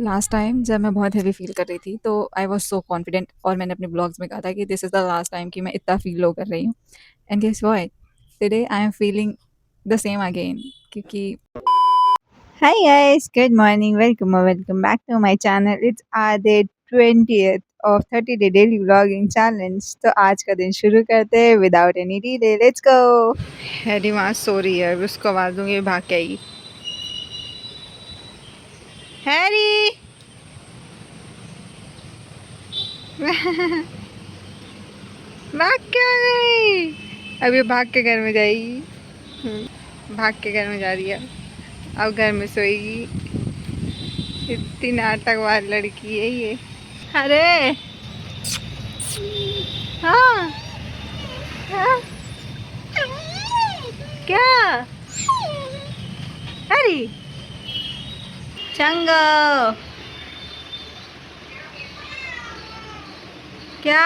Last time जब मैं बहुत हेवी फ़ील कर रही थी, तो आई वाज़ सो कॉन्फिडेंट और मैंने अपने ब्लॉग्स में कहा था कि this is the last time कि मैं इतना फ़ील लो कर रही हूँ। And guess what? Today I am feeling the same again क्योंकि Hi guys, good morning. Welcome or welcome back to my channel. It's our day 20th of 30 day daily vlogging challenge. तो आज का दिन शुरू करते हैं without any delay. Let's go. Harry वहाँ सो रही है. अभी उसको आवाज़ दूंगी भाग के आएगी. हैरी भाग के आ गई. अभी भाग के घर में जाएगी. भाग के घर में जा रही है. अब घर में सोएगी. इतनी नाटकवार लड़की है ये. अरे हाँ हाँ क्या हरी चंगो क्या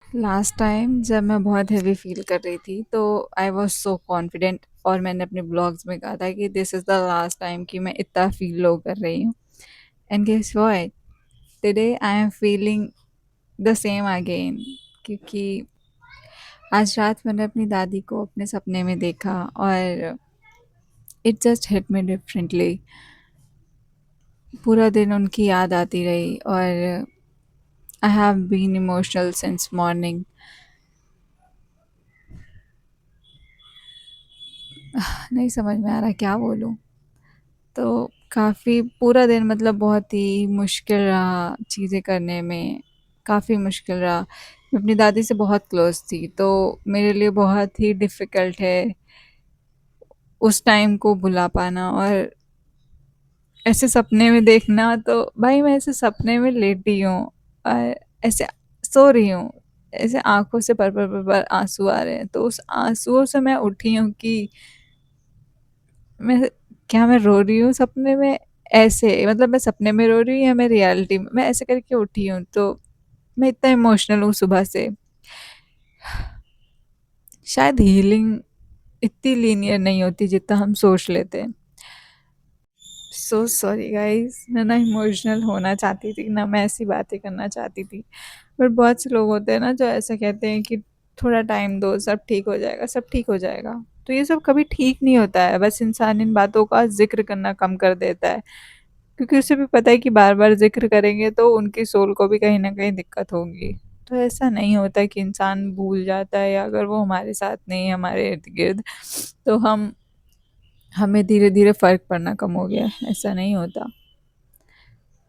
लास्ट टाइम जब मैं बहुत हेवी फ़ील कर रही थी, तो आई वाज़ सो कॉन्फिडेंट और मैंने अपने ब्लॉग्स में कहा था कि this is the last time कि मैं इतना फ़ील लो कर रही हूँ. And guess what? Today I am feeling the same again क्योंकि आज रात मैंने अपनी दादी को अपने सपने में देखा और it just hit me differently. पूरा दिन उनकी याद आती रही और I have been emotional since morning. नहीं समझ में आ रहा क्या बोलूँ. तो काफ़ी पूरा दिन मतलब बहुत ही मुश्किल रहा चीज़ें करने में. काफ़ी मुश्किल रहा. मैं अपनी दादी से बहुत क्लोज़ थी, तो मेरे लिए बहुत ही डिफ़िकल्ट है उस टाइम को भुला पाना. और ऐसे सपने में देखना, तो भाई मैं ऐसे सपने में लेटी हूँ और ऐसे सो रही हूँ. ऐसे आँखों से पर आँसू आ रहे हैं, तो उस आँसुओं से मैं उठी हूँ कि मैं रो रही हूँ सपने में. ऐसे मतलब मैं सपने में रो रही हूँ या मैं रियलिटी में, मैं ऐसे करके उठी हूँ. तो मैं इतना इमोशनल हूँ सुबह से. शायद हीलिंग इतनी लीनियर नहीं होती जितना हम सोच लेते हैं. So sorry guys. मैं ना इमोशनल होना चाहती थी, ना मैं ऐसी बातें करना चाहती थी. बट बहुत से लोग होते हैं ना जो ऐसा कहते हैं कि थोड़ा टाइम दो, सब ठीक हो जाएगा, सब ठीक हो जाएगा. तो ये सब कभी ठीक नहीं होता है. बस इंसान इन बातों का जिक्र करना कम कर देता है, क्योंकि उसे भी पता है कि बार बार जिक्र करेंगे तो उनकी सोल को भी कहीं ना कहीं दिक्कत होगी. तो ऐसा नहीं होता कि इंसान भूल जाता है, या अगर वो हमारे साथ नहीं है, हमारे इर्द गिर्द, तो हमें धीरे धीरे फ़र्क पड़ना कम हो गया है. ऐसा नहीं होता.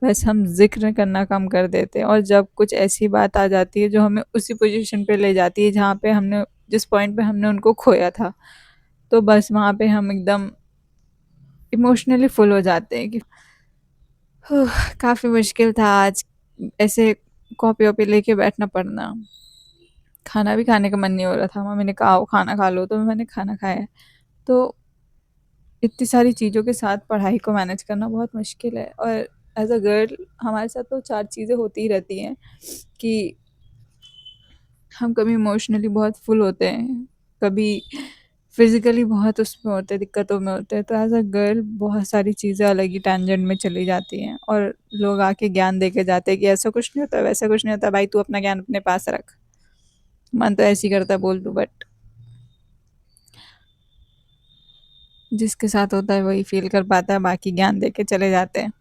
बस हम ज़िक्र करना कम कर देते हैं, और जब कुछ ऐसी बात आ जाती है जो हमें उसी पोजीशन पे ले जाती है जहाँ पे हमने जिस पॉइंट पे हमने उनको खोया था, तो बस वहाँ पे हम एकदम इमोशनली फुल हो जाते हैं कि काफ़ी मुश्किल था आज. ऐसे कॉपी वॉपी लेके बैठना पड़ना. खाना भी खाने का मन नहीं हो रहा था. मम्मी ने कहा आओ खाना खा लो, तो मैंने खाना खाया. तो इतनी सारी चीज़ों के साथ पढ़ाई को मैनेज करना बहुत मुश्किल है. और एज़ अ गर्ल हमारे साथ तो 4 चीज़ें होती ही रहती हैं कि हम कभी इमोशनली बहुत फुल होते हैं, कभी फिज़िकली बहुत उसमें होते हैं, दिक्कतों में होते हैं, तो एज़ अ गर्ल बहुत सारी चीज़ें अलग ही टैंजेंट में चली जाती हैं और लोग आके ज्ञान दे के जाते हैं कि ऐसा कुछ नहीं होता, वैसा कुछ नहीं होता, भाई तू अपना ज्ञान अपने पास रख। मन तो ऐसे ही करता है बोल दूँ, बट जिसके साथ होता है वही फ़ील कर पाता है, बाकी ज्ञान दे के चले जाते हैं।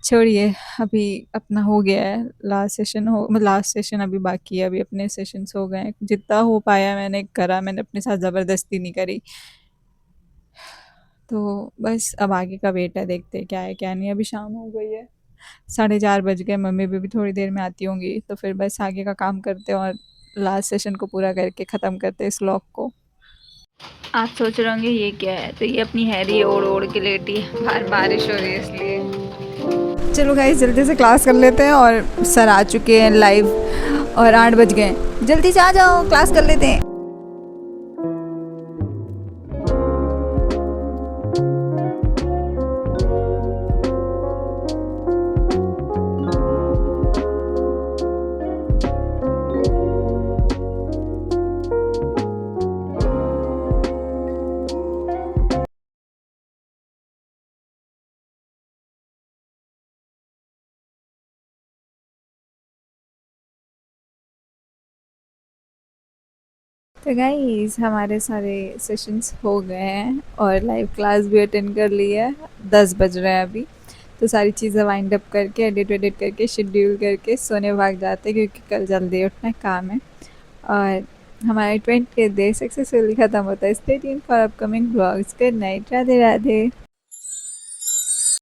छोड़िए, अभी अपना हो गया है, लास्ट सेशन अभी बाकी है, अभी अपने सेशंस हो गए हैं। जितना हो पाया मैंने करा, मैंने अपने साथ ज़बरदस्ती नहीं करी। तो बस अब आगे का वेट है, देखते हैं क्या है क्या नहीं। अभी शाम हो गई है, 4:30 बज गए, मम्मी भी थोड़ी देर में आती होंगी, तो फिर बस आगे का काम करते हैं और लास्ट सेशन को पूरा करके ख़त्म करते हैं इस व्लॉग को। आप सोच रहे होंगे ये क्या है, तो ये अपनी हैरी ओढ़ ओढ़ के लेटी है, बाहर बारिश हो रही है इसलिए। चलो गाइस जल्दी से क्लास कर लेते हैं, और सर आ चुके हैं लाइव और 8 बज गए, जल्दी से आ जाओ क्लास कर लेते हैं। तो गाइस हमारे सारे सेशंस हो गए हैं और लाइव क्लास भी अटेंड कर ली है। 10 बज रहे हैं अभी, तो सारी चीज़ें वाइंड अप करके एडिट वेडिट करके शेड्यूल करके सोने भाग जाते हैं, क्योंकि कल जल्दी उठना काम है। और हमारा 20th डे सक्सेसफुली ख़त्म होता है। Stay tuned for upcoming vlogs. Good night, Radhe Radhe.